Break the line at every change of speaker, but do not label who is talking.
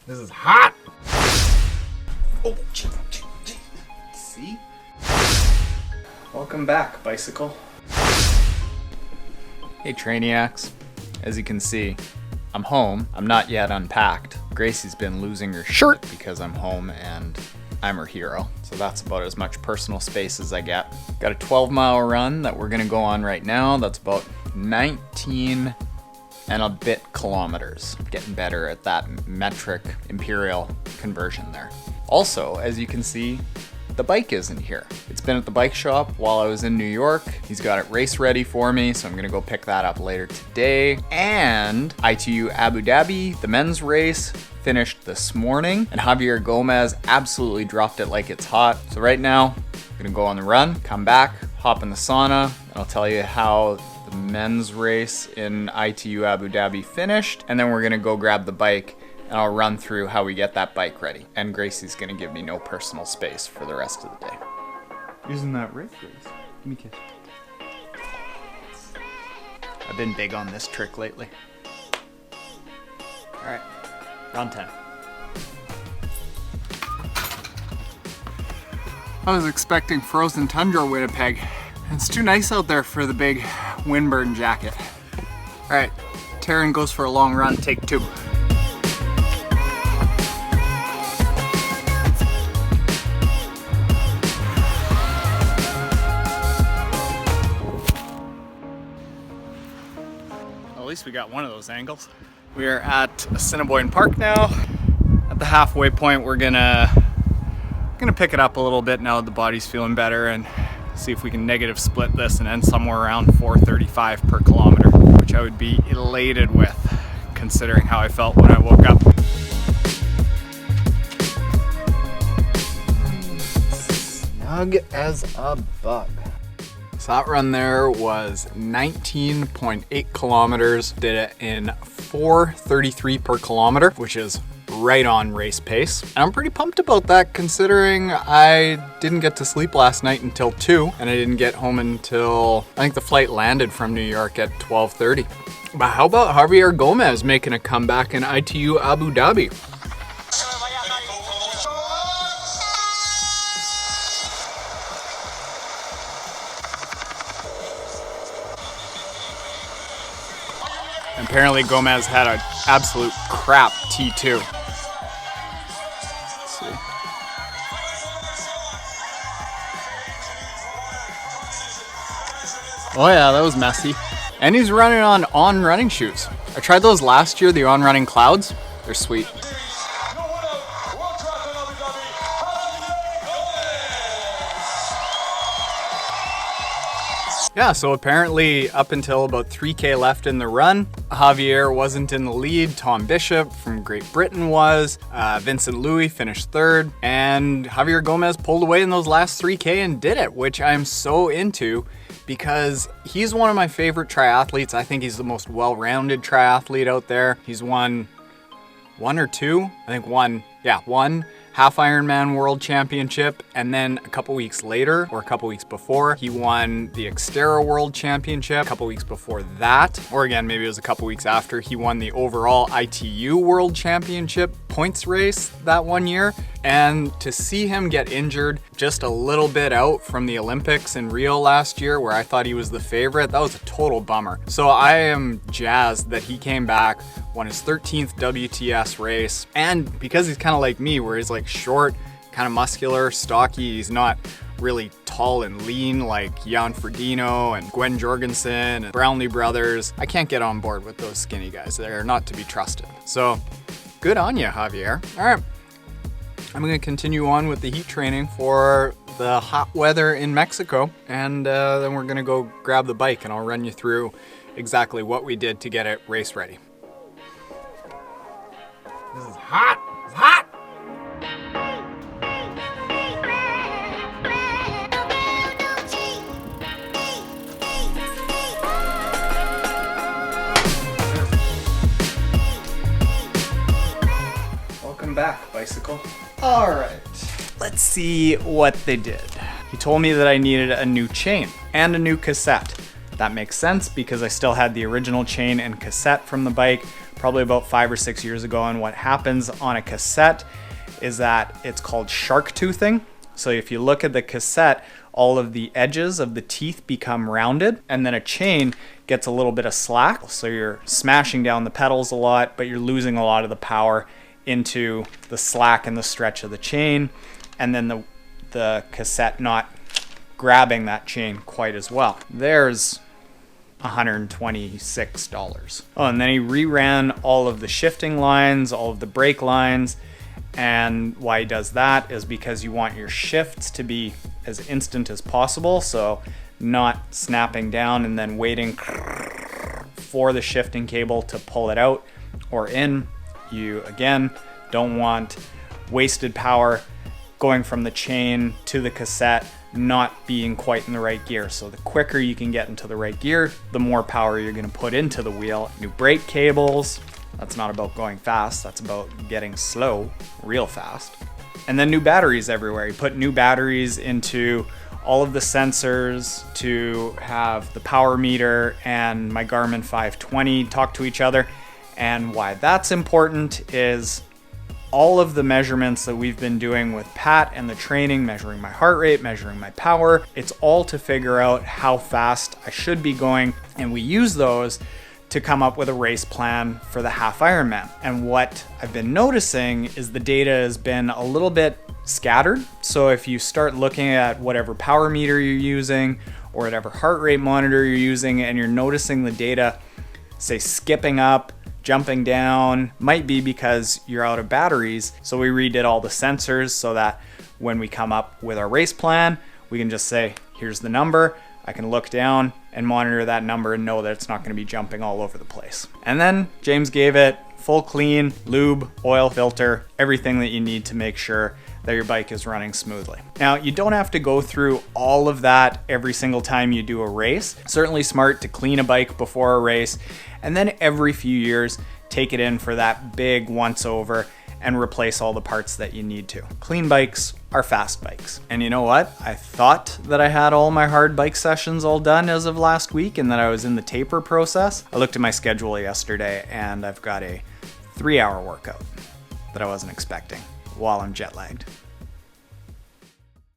This is hot! Oh, see?
Welcome back, bicycle. Hey, Trainiacs. As you can see, I'm home. I'm not yet unpacked. Gracie's been losing her shirt because I'm home and I'm her hero. So that's about as much personal space as I get. Got a 12-mile run that we're gonna go on right now. That's about 19 and a bit kilometers. Getting better at that metric imperial conversion there. Also, as you can see, the bike isn't here. It's been at the bike shop while I was in New York. He's got it race ready for me, so I'm gonna go pick that up later today. And ITU Abu Dhabi, the men's race, finished this morning, and Javier Gomez absolutely dropped it like it's hot. So right now, I'm gonna go on the run, come back, hop in the sauna, and I'll tell you how the men's race in ITU Abu Dhabi finished, and then we're gonna go grab the bike and I'll run through how we get that bike ready. And Gracie's gonna give me no personal space for the rest of the day. Using that race. Give me a kiss. I've been big on this trick lately. All right, round 10.
I was expecting frozen tundra Winnipeg. It's too nice out there for the big windburn jacket. All right, Taren goes for a long run, take 2. At least we got one of those angles. We are at Assiniboine Park now. At the halfway point, we're gonna pick it up a little bit now that the body's feeling better and see if we can negative split this and end somewhere around 4:35 per kilometer, which I would be elated with considering how I felt when I woke up. Snug as a bug. So that run there was 19.8 kilometers. Did it in 4:33 per kilometer, which is right on race pace. And I'm pretty pumped about that considering I didn't get to sleep last night until 2 and I didn't get home until I think the flight landed from New York at 12:30. But how about Javier Gomez making a comeback in ITU Abu Dhabi? Apparently Gomez had an absolute crap T2. Let's see. Oh yeah, that was messy. And he's running on running shoes. I tried those last year, the On Running Clouds. They're sweet. Yeah, so apparently up until about 3K left in the run, Javier wasn't in the lead. Tom Bishop from Great Britain was. Vincent Louis finished 3rd. And Javier Gomez pulled away in those last 3K and did it, which I'm so into because he's one of my favorite triathletes. I think he's the most well-rounded triathlete out there. He's won one half-ironman world championship, and then a couple weeks later, or a couple weeks before, he won the Xterra world championship. A couple weeks before that, or again, maybe it was a couple weeks after, he won the overall ITU world championship points race that one year. And to see him get injured just a little bit out from the Olympics in Rio last year, where I thought he was the favorite, that was a total bummer. So I am jazzed that he came back, won his 13th WTS race, and because he's kind of like me, where he's like short, kind of muscular, stocky, he's not really tall and lean like Jan Frodeno and Gwen Jorgensen and Brownlee brothers. I can't get on board with those skinny guys. They're not to be trusted. So good on you, Javier. All right. I'm going to continue on with the heat training for the hot weather in Mexico, and then we're going to go grab the bike and I'll run you through exactly what we did to get it race ready. This is hot! It's hot!
Welcome back, bicycle.
All right, let's see what they did. He told me that I needed a new chain and a new cassette. That makes sense because I still had the original chain and cassette from the bike,
probably about 5 or 6 years ago. And what happens on a cassette is that it's called shark toothing. So if you look at the cassette, all of the edges of the teeth become rounded, and then a chain gets a little bit of slack. So you're smashing down the pedals a lot, but you're losing a lot of the power into the slack and the stretch of the chain, and then the cassette not grabbing that chain quite as well. There's $126. Oh, and then he reran all of the shifting lines, all of the brake lines. And why he does that is because you want your shifts to be as instant as possible. So not snapping down and then waiting for the shifting cable to pull it out or in. You, again, don't want wasted power going from the chain to the cassette not being quite in the right gear. So the quicker you can get into the right gear, the more power you're going to put into the wheel. New brake cables. That's not about going fast. That's about getting slow real fast. And then new batteries everywhere. You put new batteries into all of the sensors to have the power meter and my Garmin 520 talk to each other. And why that's important is all of the measurements that we've been doing with Pat and the training, measuring my heart rate, measuring my power, it's all to figure out how fast I should be going. And we use those to come up with a race plan for the half-ironman. And what I've been noticing is the data has been a little bit scattered. So if you start looking at whatever power meter you're using or whatever heart rate monitor you're using, and you're noticing the data, say, skipping up, jumping down, might be because you're out of batteries. So we redid all the sensors so that when we come up with our race plan, we can just say, here's the number. I can look down and monitor that number and know that it's not going to be jumping all over the place. And then James gave it full clean, lube, oil filter, everything that you need to make sure that your bike is running smoothly. Now, you don't have to go through all of that every single time you do a race. Certainly smart to clean a bike before a race, and then every few years, take it in for that big once over and replace all the parts that you need to. Clean bikes are fast bikes. And you know what? I thought that I had all my hard bike sessions all done as of last week and that I was in the taper process. I looked at my schedule yesterday and I've got a 3-hour workout that I wasn't expecting while I'm jet lagged.